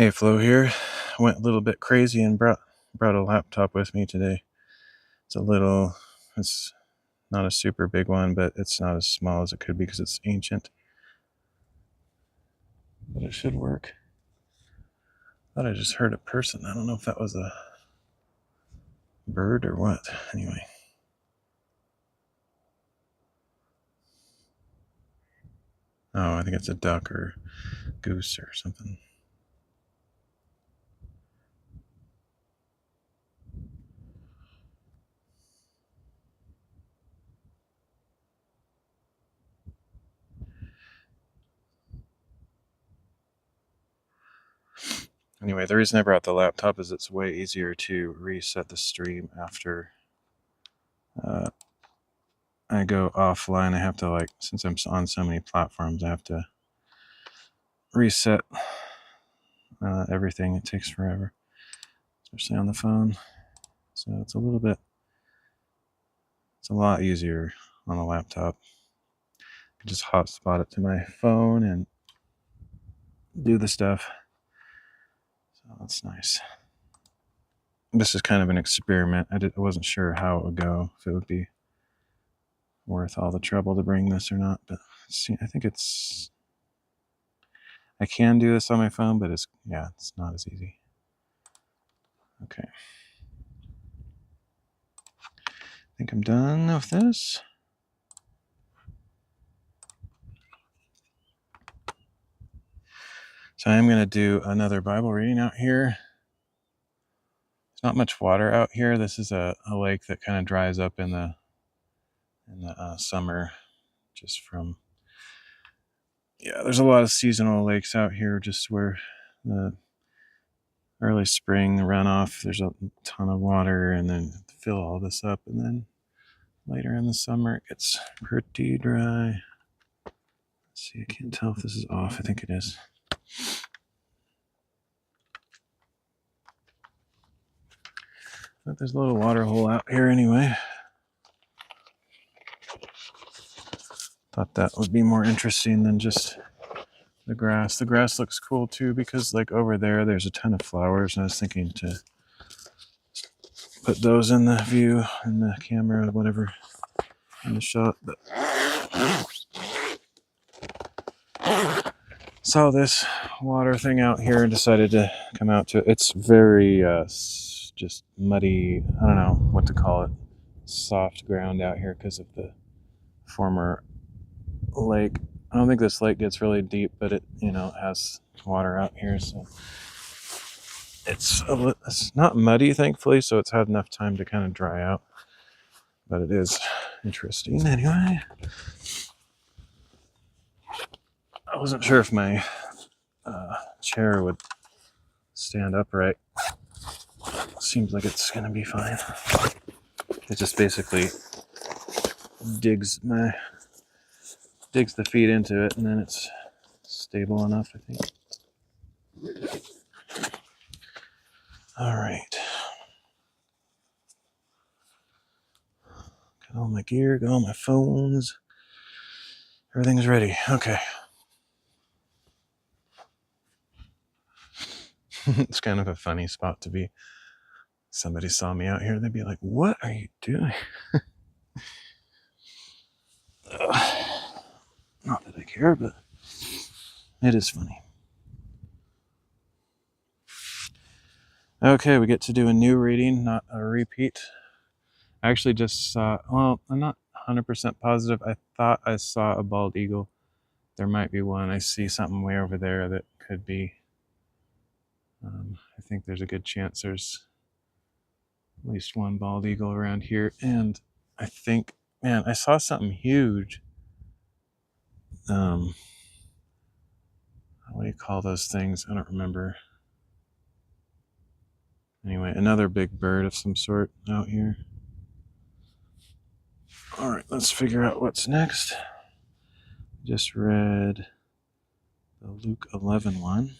Hey, Flo here. Went a little bit crazy and brought a laptop with me today. It's not a super big one, but it's not as small as it could be because it's ancient. But it should work. Thought I just heard a person. I don't know if that was a bird or what. Anyway. Oh, I think it's a duck or goose or something. Anyway, the reason I brought the laptop is it's way easier to reset the stream after I go offline. I have to, since I'm on so many platforms, I have to reset everything. It takes forever, especially on the phone. So it's a lot easier on a laptop. I can just hotspot it to my phone and do the stuff. So that's nice. This is kind of an experiment. I wasn't sure how it would go, if it would be worth all the trouble to bring this or not. But I think I can do this on my phone, but it's not as easy. Okay. I think I'm done with this. So I'm going to do another Bible reading out here. There's not much water out here. This is a lake that kind of dries up in the summer, just from there's a lot of seasonal lakes out here, just where the early spring runoff, there's a ton of water, and then fill all this up, and then later in the summer it gets pretty dry. Let's see, I can't tell if this is off. I think it is. But there's a little water hole out here anyway. Thought that would be more interesting than just the grass. The grass looks cool too, because over there's a ton of flowers, and I was thinking to put those in the view, in the camera, or whatever, in the shot. But saw this water thing out here and decided to come out to it. It's very just muddy, I don't know what to call it, soft ground out here because of the former lake. I don't think this lake gets really deep, but it has water out here, so it's not muddy, thankfully, so it's had enough time to kind of dry out. But it is interesting anyway. I wasn't sure if my chair would stand upright. Seems like it's gonna be fine. It just basically digs the feet into it, and then it's stable enough, I think. All right. Got all my gear, got all my phones. Everything's ready. Okay. It's kind of a funny spot to be. Somebody saw me out here, they'd be like, "What are you doing?" Not that I care, but it is funny. Okay, we get to do a new reading, not a repeat. I actually just saw, well, I'm not 100% positive. I thought I saw a bald eagle. There might be one. I see something way over there that could be. I think there's a good chance there's at least one bald eagle around here. And I think, man, I saw something huge. What do you call those things? I don't remember. Anyway, another big bird of some sort out here. All right, let's figure out what's next. Just read the Luke 11 one.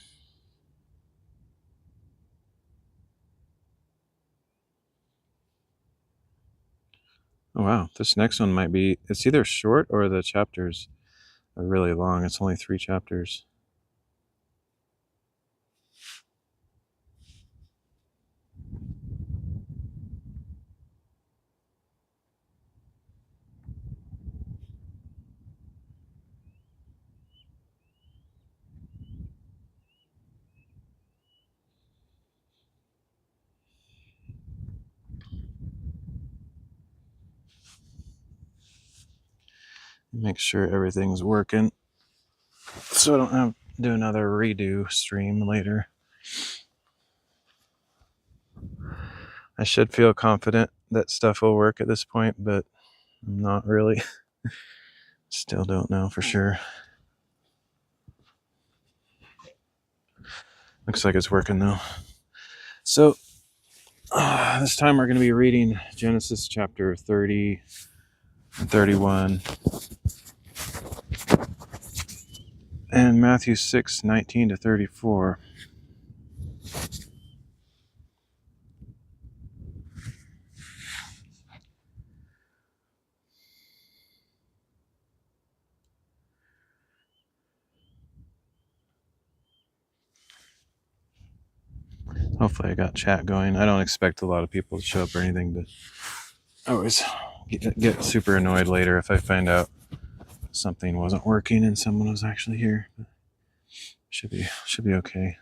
Oh, wow. This next one might be, it's either short or the chapters are really long. It's only 3 chapters. Make sure everything's working so I don't have to do another redo stream later. I should feel confident that stuff will work at this point, but I'm not really. Still don't know for sure. Looks like it's working though. So this time we're going to be reading Genesis chapter 30 and 31 and Matthew 6:19 to 34. Hopefully I got chat going. I don't expect a lot of people to show up or anything, but I always get super annoyed later if I find out something wasn't working and someone was actually here. But should be okay.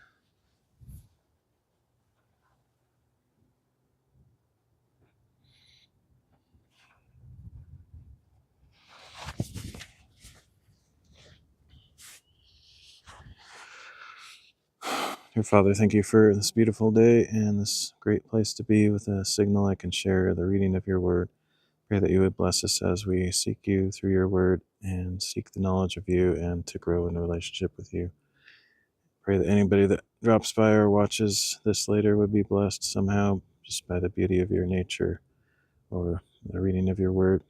Dear Father, thank you for this beautiful day and this great place to be with a signal I can share the reading of your word. Pray that you would bless us as we seek you through your word and seek the knowledge of you and to grow in a relationship with you. Pray that anybody that drops by or watches this later would be blessed somehow just by the beauty of your nature or the reading of your word.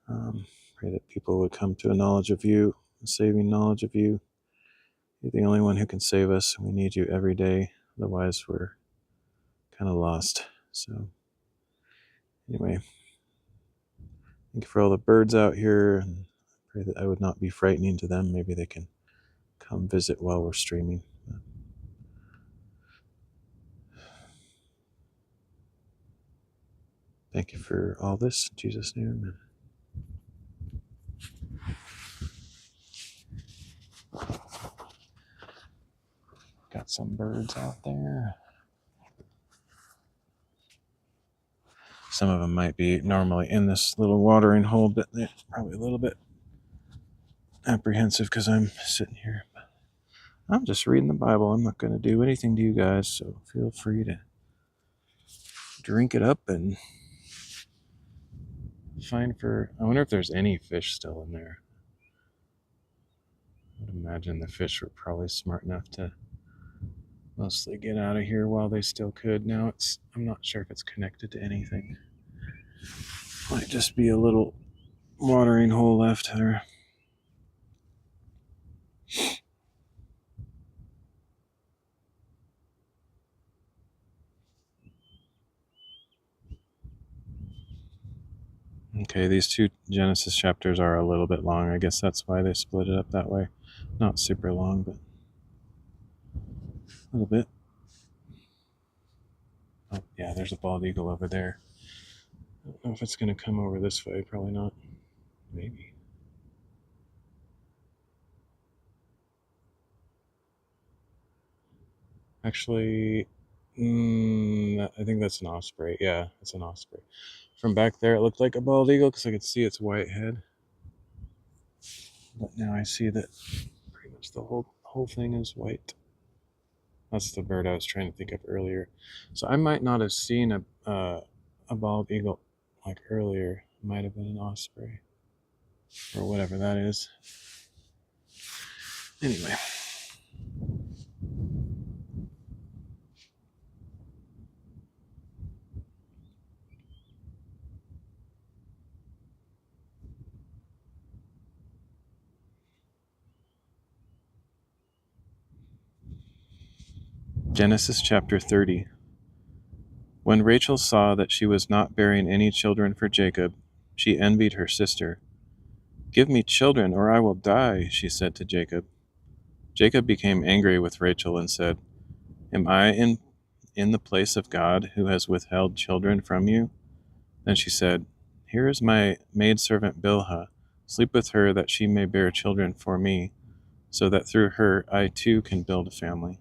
Pray that people would come to a knowledge of you, a saving knowledge of you. You're the only one who can save us. We need you every day. Otherwise, we're kind of lost. So, anyway, thank you for all the birds out here. And pray that I would not be frightening to them. Maybe they can come visit while we're streaming. Thank you for all this. In Jesus' name, amen. Got some birds out there. Some of them might be normally in this little watering hole, but they're probably a little bit apprehensive because I'm sitting here. I'm just reading the Bible. I'm not going to do anything to you guys, so feel free to drink it up and find for... I wonder if there's any fish still in there. I would imagine the fish were probably smart enough to mostly get out of here while they still could. Now I'm not sure if it's connected to anything. Might just be a little watering hole left there. Okay, these two Genesis chapters are a little bit long. I guess that's why they split it up that way. Not super long, but a little bit. Oh, yeah, there's a bald eagle over there. I don't know if it's going to come over this way. Probably not. Maybe. Actually, I think that's an osprey. Yeah, it's an osprey. From back there, it looked like a bald eagle because I could see its white head. But now I see that pretty much the whole thing is white. That's the bird I was trying to think of earlier. So I might not have seen a bald eagle like earlier. It might have been an osprey or whatever that is. Anyway. Genesis chapter 30. When Rachel saw that she was not bearing any children for Jacob, she envied her sister. "Give me children, or I will die," she said to Jacob. Jacob became angry with Rachel and said, "Am I in the place of God, who has withheld children from you?" Then she said, "Here is my maidservant Bilhah. Sleep with her, that she may bear children for me, so that through her I too can build a family."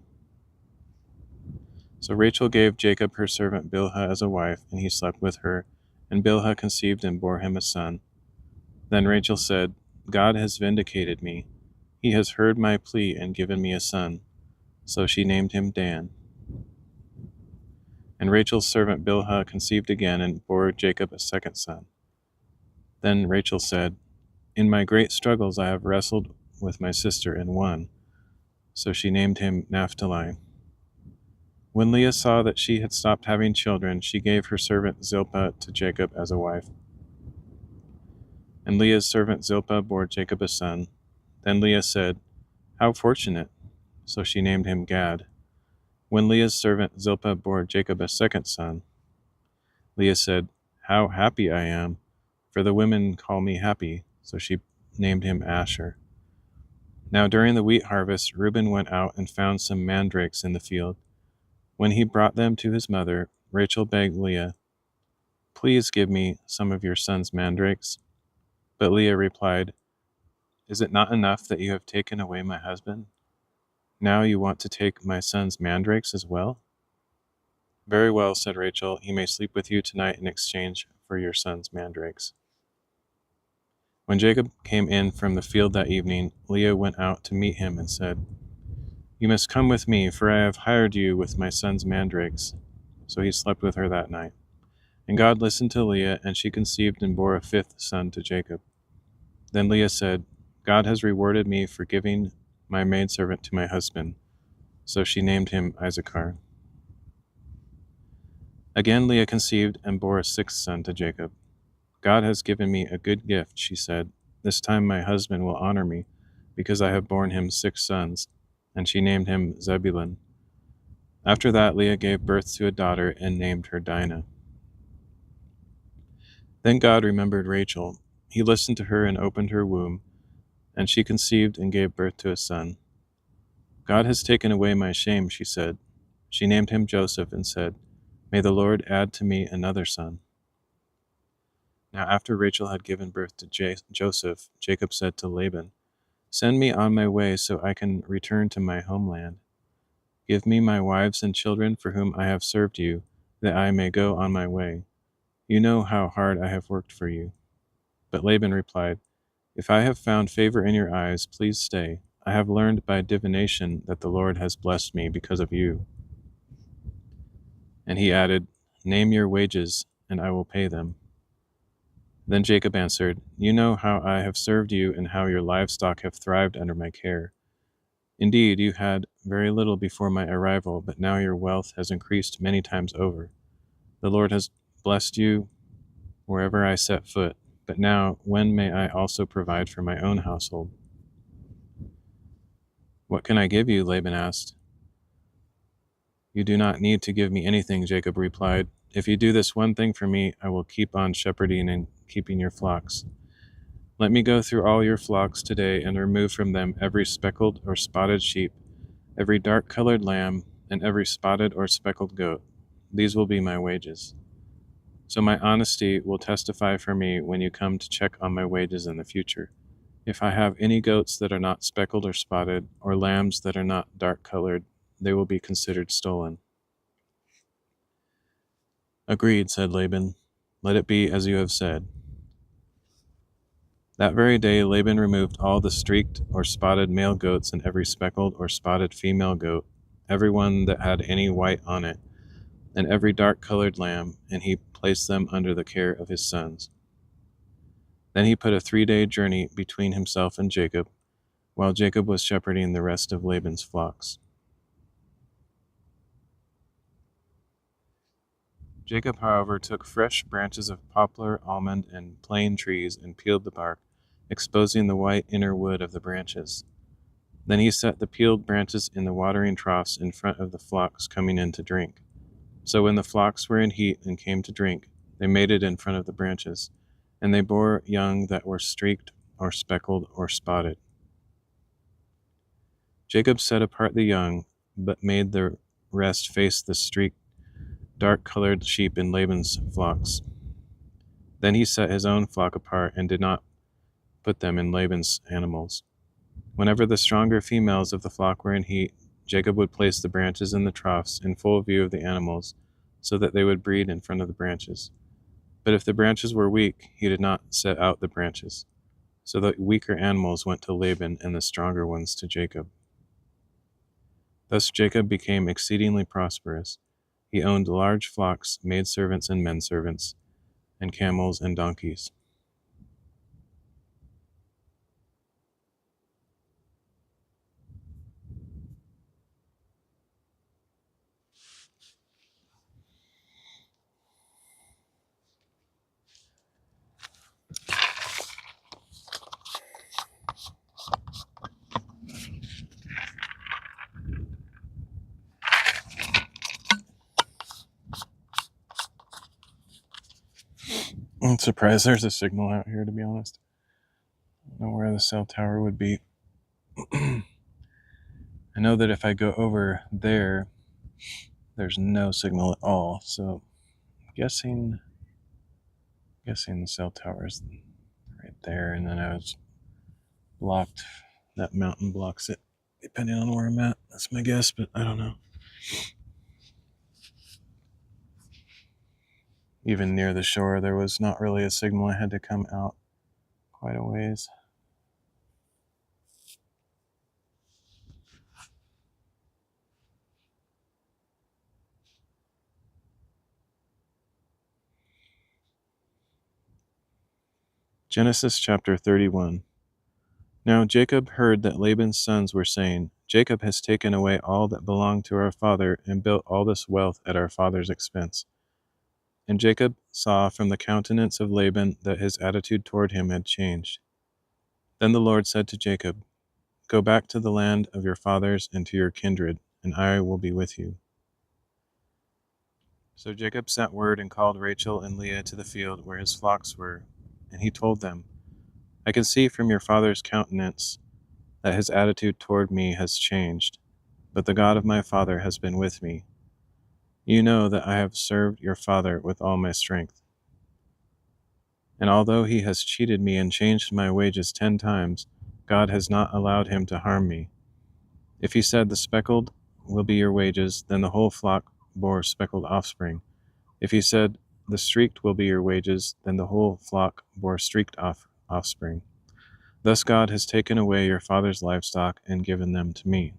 So Rachel gave Jacob her servant Bilhah as a wife, and he slept with her. And Bilhah conceived and bore him a son. Then Rachel said, God has vindicated me. He has heard my plea and given me a son. So she named him Dan. And Rachel's servant Bilhah conceived again and bore Jacob a second son. Then Rachel said, In my great struggles I have wrestled with my sister and won. So she named him Naphtali. When Leah saw that she had stopped having children, she gave her servant Zilpah to Jacob as a wife. And Leah's servant Zilpah bore Jacob a son. Then Leah said, How fortunate! So she named him Gad. When Leah's servant Zilpah bore Jacob a second son, Leah said, How happy I am, for the women call me happy. So she named him Asher. Now during the wheat harvest, Reuben went out and found some mandrakes in the field. When he brought them to his mother, Rachel begged Leah, Please give me some of your son's mandrakes. But Leah replied, Is it not enough that you have taken away my husband? Now you want to take my son's mandrakes as well? Very well, said Rachel, he may sleep with you tonight in exchange for your son's mandrakes. When Jacob came in from the field that evening, Leah went out to meet him and said, You must come with me, for I have hired you with my son's mandrakes. So he slept with her that night. And God listened to Leah, and she conceived and bore a fifth son to Jacob. Then Leah said, God has rewarded me for giving my maidservant to my husband. So she named him Issachar. Again Leah conceived and bore a sixth son to Jacob. God has given me a good gift, she said. This time my husband will honor me, because I have borne him 6 sons. And she named him Zebulun. After that Leah gave birth to a daughter and named her Dinah. Then God remembered Rachel. He listened to her and opened her womb, and she conceived and gave birth to a son. God has taken away my shame, she said. She named him Joseph and said, May the Lord add to me another son. Now after Rachel had given birth to Joseph, Jacob said to Laban, Send me on my way so I can return to my homeland. Give me my wives and children for whom I have served you, that I may go on my way. You know how hard I have worked for you. But Laban replied, If I have found favor in your eyes, please stay. I have learned by divination that the Lord has blessed me because of you. And he added, Name your wages, and I will pay them. Then Jacob answered, You know how I have served you and how your livestock have thrived under my care. Indeed, you had very little before my arrival, but now your wealth has increased many times over. The Lord has blessed you wherever I set foot. But now, when may I also provide for my own household? What can I give you? Laban asked. You do not need to give me anything, Jacob replied. If you do this one thing for me, I will keep on shepherding and keeping your flocks. Let me go through all your flocks today and remove from them every speckled or spotted sheep, every dark-colored lamb, and every spotted or speckled goat. These will be my wages. So my honesty will testify for me when you come to check on my wages in the future. If I have any goats that are not speckled or spotted, or lambs that are not dark-colored, they will be considered stolen. Agreed, said Laban. Let it be as you have said. That very day Laban removed all the streaked or spotted male goats and every speckled or spotted female goat, every one that had any white on it, and every dark-colored lamb, and he placed them under the care of his sons. Then he put a 3-day journey between himself and Jacob, while Jacob was shepherding the rest of Laban's flocks. Jacob, however, took fresh branches of poplar, almond, and plane trees and peeled the bark, exposing the white inner wood of the branches. Then he set the peeled branches in the watering troughs in front of the flocks coming in to drink. So when the flocks were in heat and came to drink, they mated in front of the branches, and they bore young that were streaked or speckled or spotted. Jacob set apart the young, but made the rest face the streaked, dark-colored sheep in Laban's flocks. Then he set his own flock apart and did not put them in Laban's animals. Whenever the stronger females of the flock were in heat, Jacob would place the branches in the troughs in full view of the animals, so that they would breed in front of the branches. But if the branches were weak, he did not set out the branches. So the weaker animals went to Laban and the stronger ones to Jacob. Thus Jacob became exceedingly prosperous. He owned large flocks, maidservants and menservants, and camels and donkeys. I'm surprised there's a signal out here, to be honest. I don't know where the cell tower would be. I know that if I go over there, there's no signal at all, so I'm guessing the cell tower is right there, and then I was blocked. That mountain blocks it, depending on where I'm at. That's my guess, but I don't know. Even near the shore, there was not really a signal. I had to come out quite a ways. Genesis chapter 31. Now Jacob heard that Laban's sons were saying, Jacob has taken away all that belonged to our father and built all this wealth at our father's expense. And Jacob saw from the countenance of Laban that his attitude toward him had changed. Then the Lord said to Jacob, Go back to the land of your fathers and to your kindred, and I will be with you. So Jacob sent word and called Rachel and Leah to the field where his flocks were, and he told them, I can see from your father's countenance that his attitude toward me has changed, but the God of my father has been with me. You know that I have served your father with all my strength. And although he has cheated me and changed my wages 10 times, God has not allowed him to harm me. If he said, The speckled will be your wages, then the whole flock bore speckled offspring. If he said, The streaked will be your wages, then the whole flock bore streaked offspring. Thus God has taken away your father's livestock and given them to me.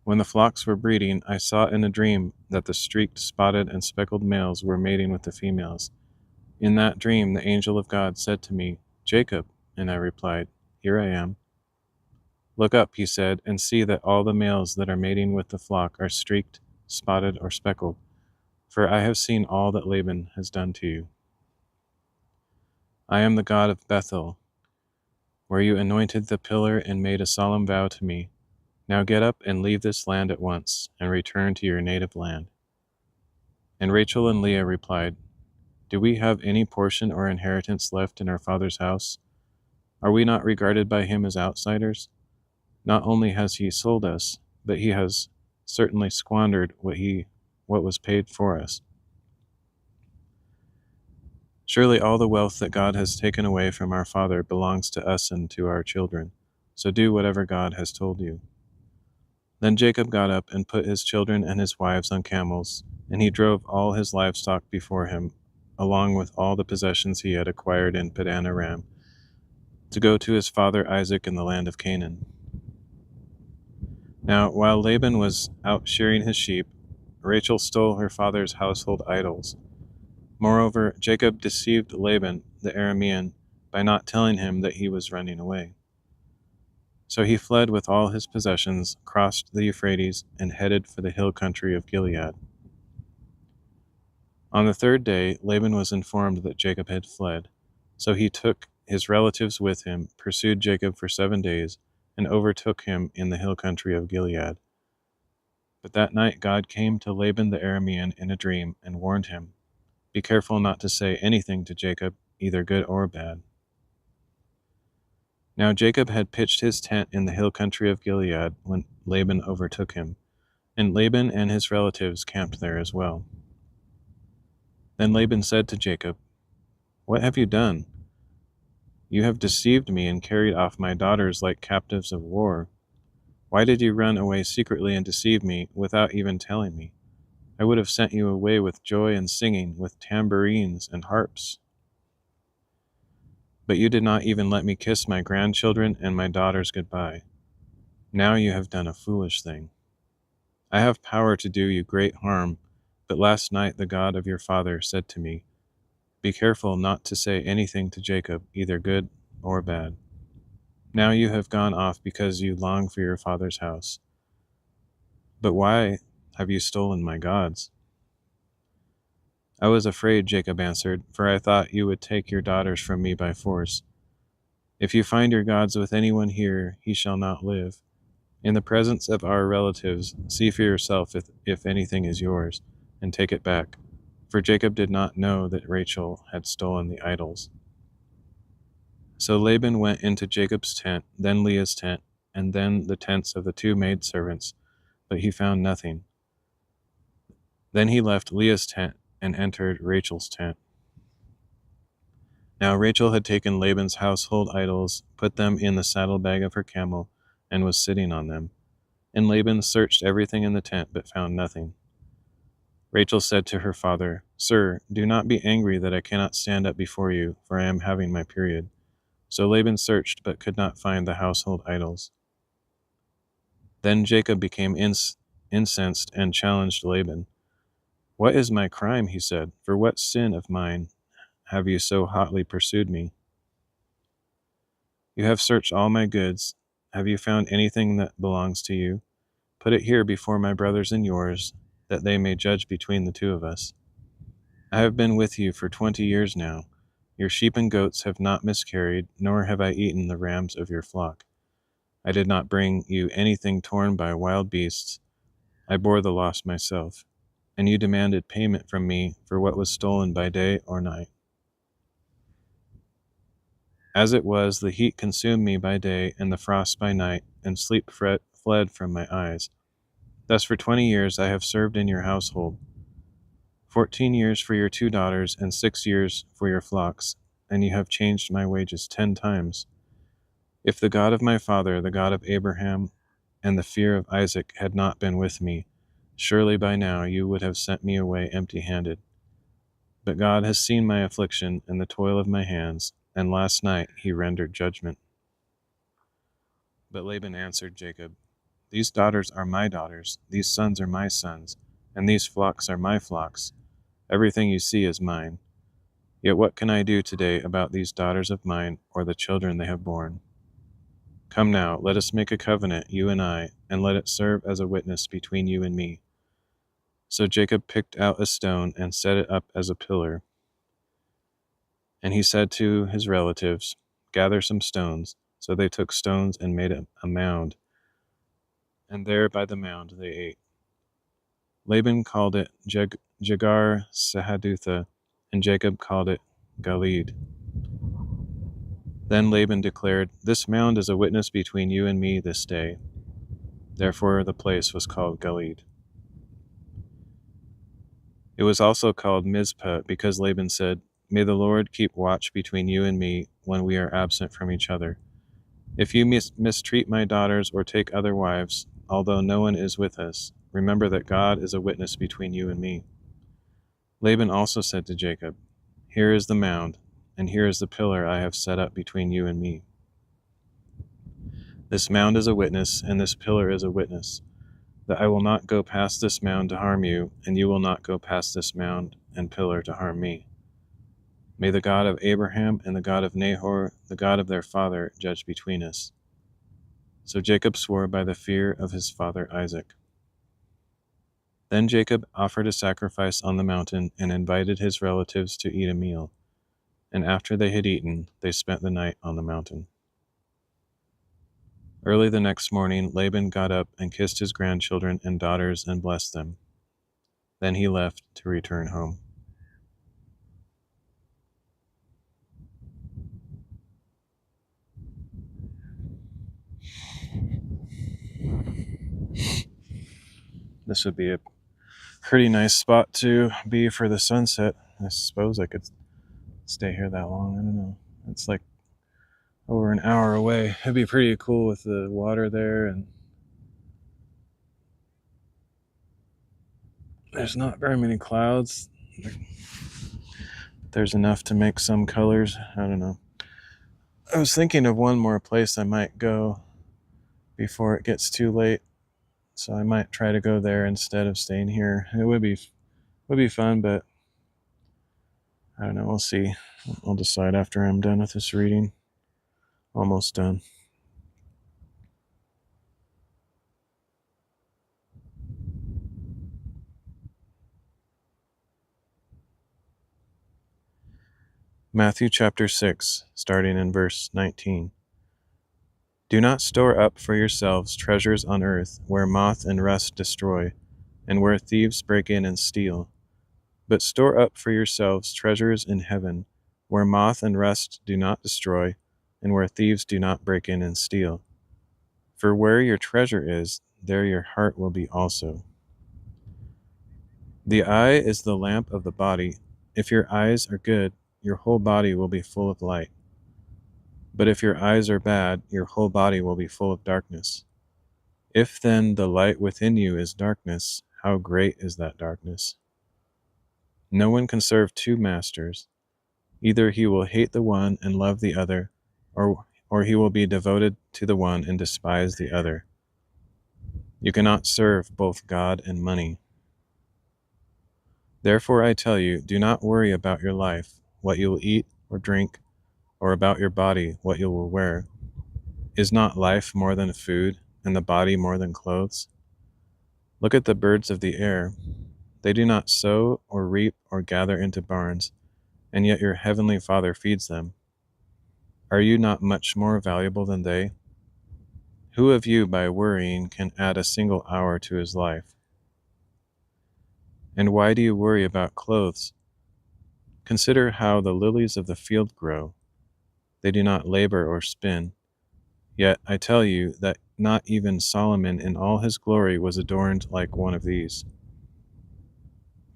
When the flocks were breeding, I saw in a dream that the streaked, spotted, and speckled males were mating with the females. In that dream, the angel of God said to me, Jacob, and I replied, Here I am. Look up, he said, and see that all the males that are mating with the flock are streaked, spotted, or speckled, for I have seen all that Laban has done to you. I am the God of Bethel, where you anointed the pillar and made a solemn vow to me. Now get up and leave this land at once, and return to your native land. And Rachel and Leah replied, Do we have any portion or inheritance left in our father's house? Are we not regarded by him as outsiders? Not only has he sold us, but he has certainly squandered what was paid for us. Surely all the wealth that God has taken away from our father belongs to us and to our children. So do whatever God has told you. Then Jacob got up and put his children and his wives on camels, and he drove all his livestock before him, along with all the possessions he had acquired in Padan Aram, to go to his father Isaac in the land of Canaan. Now, while Laban was out shearing his sheep, Rachel stole her father's household idols. Moreover, Jacob deceived Laban the Aramean by not telling him that he was running away. So he fled with all his possessions, crossed the Euphrates, and headed for the hill country of Gilead. On the third day, Laban was informed that Jacob had fled. So he took his relatives with him, pursued Jacob for 7 days, and overtook him in the hill country of Gilead. But that night God came to Laban the Aramean in a dream and warned him, Be careful not to say anything to Jacob, either good or bad. Now Jacob had pitched his tent in the hill country of Gilead when Laban overtook him, and Laban and his relatives camped there as well. Then Laban said to Jacob, What have you done? You have deceived me and carried off my daughters like captives of war. Why did you run away secretly and deceive me without even telling me? I would have sent you away with joy and singing, with tambourines and harps. But you did not even let me kiss my grandchildren and my daughters goodbye. Now you have done a foolish thing. I have power to do you great harm, but last night the God of your father said to me, be careful not to say anything to Jacob, either good or bad. Now you have gone off because you long for your father's house. But why have you stolen my gods? I was afraid, Jacob answered, for I thought you would take your daughters from me by force. If you find your gods with anyone here, he shall not live. In the presence of our relatives, see for yourself if anything is yours, and take it back. For Jacob did not know that Rachel had stolen the idols. So Laban went into Jacob's tent, then Leah's tent, and then the tents of the two maidservants, but he found nothing. Then he left Leah's tent and entered Rachel's tent. Now Rachel had taken Laban's household idols, put them in the saddlebag of her camel, and was sitting on them. And Laban searched everything in the tent, but found nothing. Rachel said to her father, Sir, do not be angry that I cannot stand up before you, for I am having my period. So Laban searched, but could not find the household idols. Then Jacob became incensed and challenged Laban. What is my crime, he said, for what sin of mine have you so hotly pursued me? You have searched all my goods. Have you found anything that belongs to you? Put it here before my brothers and yours, that they may judge between the two of us. I have been with you for 20 years now. Your sheep and goats have not miscarried, nor have I eaten the rams of your flock. I did not bring you anything torn by wild beasts. I bore the loss myself, and you demanded payment from me for what was stolen by day or night. As it was, the heat consumed me by day, and the frost by night, and sleep fled from my eyes. Thus for 20 years I have served in your household, 14 years for your 2 daughters, and 6 years for your flocks, and you have changed my wages 10 times. If the God of my father, the God of Abraham, and the fear of Isaac had not been with me, surely by now you would have sent me away empty-handed. But God has seen my affliction and the toil of my hands, and last night he rendered judgment. But Laban answered Jacob, These daughters are my daughters, these sons are my sons, and these flocks are my flocks. Everything you see is mine. Yet what can I do today about these daughters of mine, or the children they have borne? Come now, let us make a covenant, you and I, and let it serve as a witness between you and me. So Jacob picked out a stone and set it up as a pillar. And he said to his relatives, Gather some stones. So they took stones and made a mound, and there by the mound they ate. Laban called it Jagar Sahadutha, and Jacob called it Galeed. Then Laban declared, This mound is a witness between you and me this day. Therefore the place was called Galeed. It was also called Mizpah, because Laban said, May the Lord keep watch between you and me when we are absent from each other. If you mistreat my daughters or take other wives, although no one is with us, remember that God is a witness between you and me. Laban also said to Jacob, Here is the mound, and here is the pillar I have set up between you and me. This mound is a witness, and this pillar is a witness, that I will not go past this mound to harm you, and you will not go past this mound and pillar to harm me. May the God of Abraham and the God of Nahor, the God of their father, judge between us. So Jacob swore by the fear of his father Isaac. Then Jacob offered a sacrifice on the mountain and invited his relatives to eat a meal. And after they had eaten, they spent the night on the mountain. Early the next morning, Laban got up and kissed his grandchildren and daughters and blessed them. Then he left to return home. This would be a pretty nice spot to be for the sunset. I suppose I could stay here that long. I don't know. It's like over an hour away. It'd be pretty cool with the water there, and there's not very many clouds. There's enough to make some colors. I don't know. I was thinking of one more place I might go before it gets too late, so I might try to go there instead of staying here. It would be fun, but I don't know. We'll see. I'll decide after I'm done with this reading. Almost done. Matthew chapter 6, starting in verse 19. Do not store up for yourselves treasures on earth, where moth and rust destroy, and where thieves break in and steal. But store up for yourselves treasures in heaven, where moth and rust do not destroy, and where thieves do not break in and steal. For where your treasure is, there your heart will be also. The eye is the lamp of the body. If your eyes are good, your whole body will be full of light. But if your eyes are bad, your whole body will be full of darkness. If then the light within you is darkness, how great is that darkness? No one can serve two masters. Either he will hate the one and love the other, or he will be devoted to the one and despise the other. You cannot serve both God and money. Therefore I tell you, do not worry about your life, what you will eat or drink, or about your body, what you will wear. Is not life more than food, and the body more than clothes? Look at the birds of the air. They do not sow or reap or gather into barns, and yet your heavenly Father feeds them. Are you not much more valuable than they? Who of you, by worrying, can add a single hour to his life? And why do you worry about clothes? Consider how the lilies of the field grow. They do not labor or spin. Yet I tell you that not even Solomon in all his glory was adorned like one of these.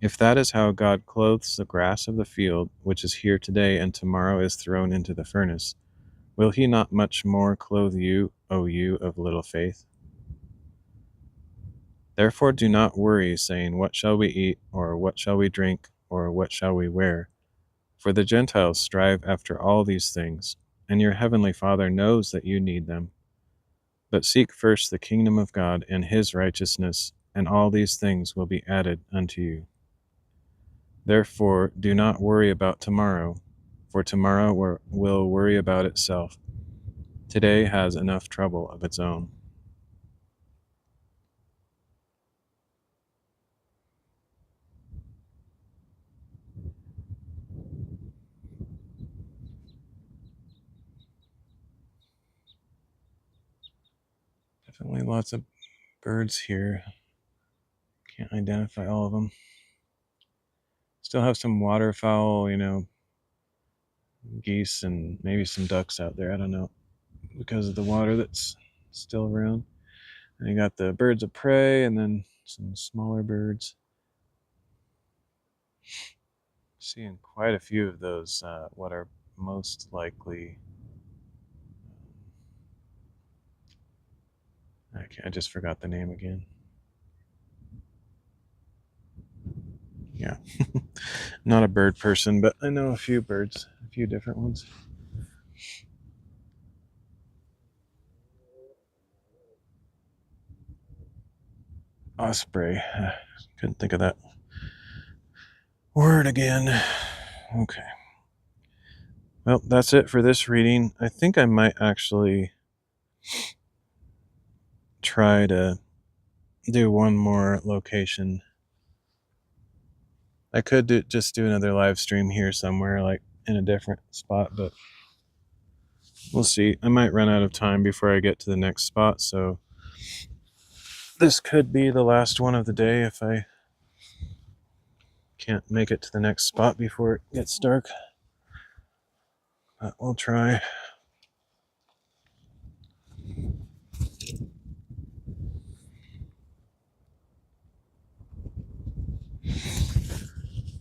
If that is how God clothes the grass of the field, which is here today and tomorrow is thrown into the furnace, will he not much more clothe you, O you of little faith? Therefore do not worry, saying, what shall we eat, or what shall we drink, or what shall we wear? For the Gentiles strive after all these things, and your heavenly Father knows that you need them. But seek first the kingdom of God and his righteousness, and all these things will be added unto you. Therefore do not worry about tomorrow, for tomorrow will worry about itself. Today has enough trouble of its own. Definitely lots of birds here. Can't identify all of them. Still have some waterfowl, geese and maybe some ducks out there. I don't know, because of the water that's still around. And you got the birds of prey and then some smaller birds. Seeing quite a few of those, what are most likely, I just forgot the name again. Yeah, not a bird person, but I know a few birds, a few different ones. Osprey. Couldn't think of that word again. Okay. Well, that's it for this reading. I think I might actually try to do one more location. I could just do another live stream here somewhere, like in a different spot, but we'll see. I might run out of time before I get to the next spot, so this could be the last one of the day if I can't make it to the next spot before it gets dark. But we'll try.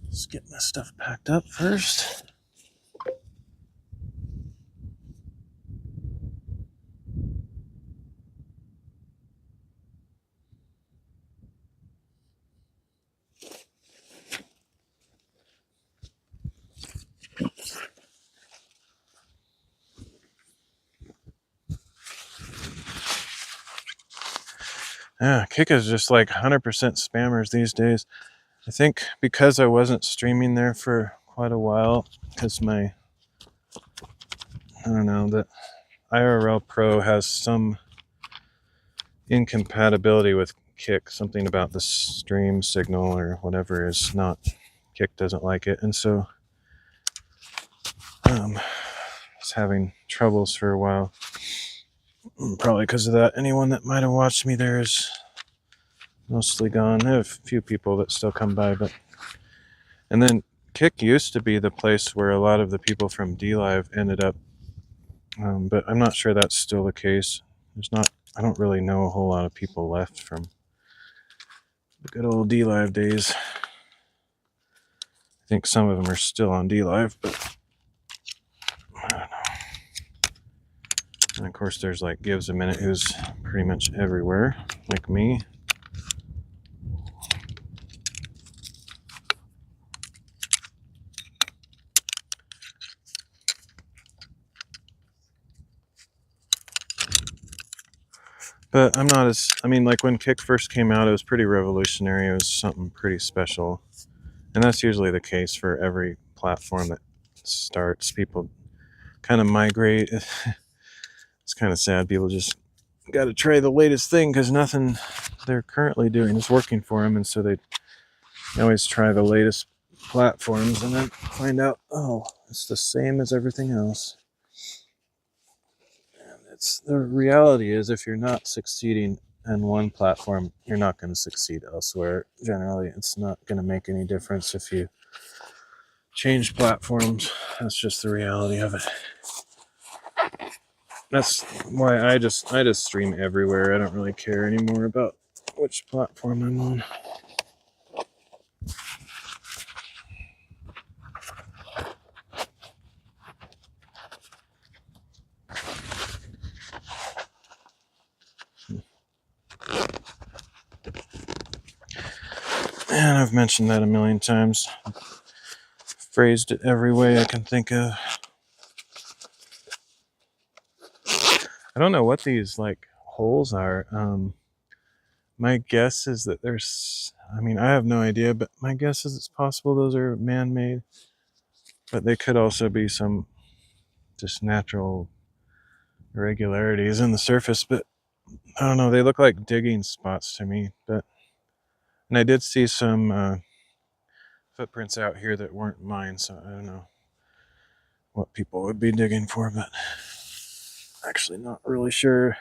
Let's get my stuff packed up first. Yeah, Kick is just like 100% spammers these days. I think because I wasn't streaming there for quite a while, because I don't know, the IRL Pro has some incompatibility with Kick, something about the stream signal or whatever is not, Kick doesn't like it, and so I was having troubles for a while. Probably because of that. Anyone that might have watched me there is mostly gone. I have a few people that still come by, but and then Kick used to be the place where a lot of the people from DLive ended up, but I'm not sure that's still the case. I don't really know a whole lot of people left from the good old DLive days. I think some of them are still on DLive, but I don't know. And of course, there's like Gives a Minute, who's pretty much everywhere, like me. But I'm not as, I mean, like when Kick first came out, it was pretty revolutionary. It was something pretty special. And that's usually the case for every platform that starts. People kind of migrate. It's kind of sad. People just got to try the latest thing because nothing they're currently doing is working for them. And so they always try the latest platforms and then find out, oh, it's the same as everything else. The reality is, if you're not succeeding in one platform, you're not going to succeed elsewhere. Generally, it's not going to make any difference if you change platforms. That's just the reality of it. That's why I just stream everywhere. I don't really care anymore about which platform I'm on. And I've mentioned that a million times. Phrased it every way I can think of. I don't know what these like holes are. My guess is that I have no idea, but my guess is it's possible those are man-made, but they could also be some just natural irregularities in the surface. But I don't know, they look like digging spots to me. And I did see some footprints out here that weren't mine, so I don't know what people would be digging for, but actually not really sure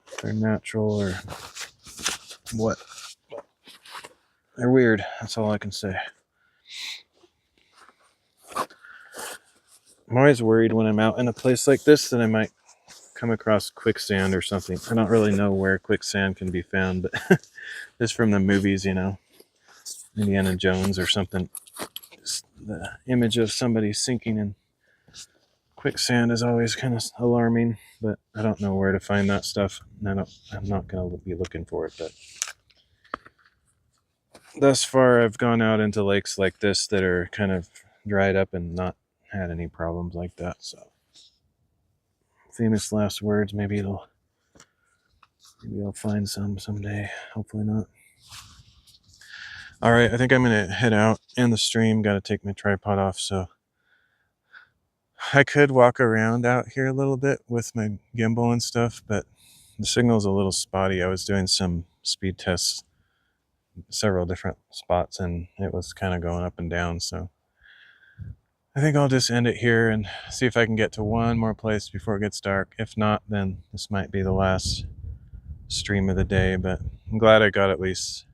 if they're natural or what. They're weird, that's all I can say. I'm always worried when I'm out in a place like this that I might come across quicksand or something. I don't really know where quicksand can be found, but just from the movies, Indiana Jones or something. Just the image of somebody sinking in quicksand is always kind of alarming, but I don't know where to find that stuff. I'm not going to be looking for it, but thus far I've gone out into lakes like this that are kind of dried up and not had any problems like that. So famous last words. Maybe I'll find some someday. Hopefully not. All right, I think I'm gonna head out, end the stream. Got to take my tripod off, so I could walk around out here a little bit with my gimbal and stuff, but the signal's a little spotty. I was doing some speed tests, several different spots, and it was kind of going up and down. So I think I'll just end it here and see if I can get to one more place before it gets dark. If not, then this might be the last stream of the day, but I'm glad I got at least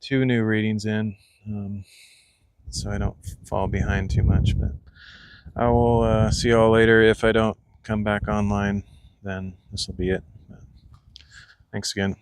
2 new readings in, so I don't fall behind too much. But I will see y'all later. If I don't come back online, then this will be it. But thanks again.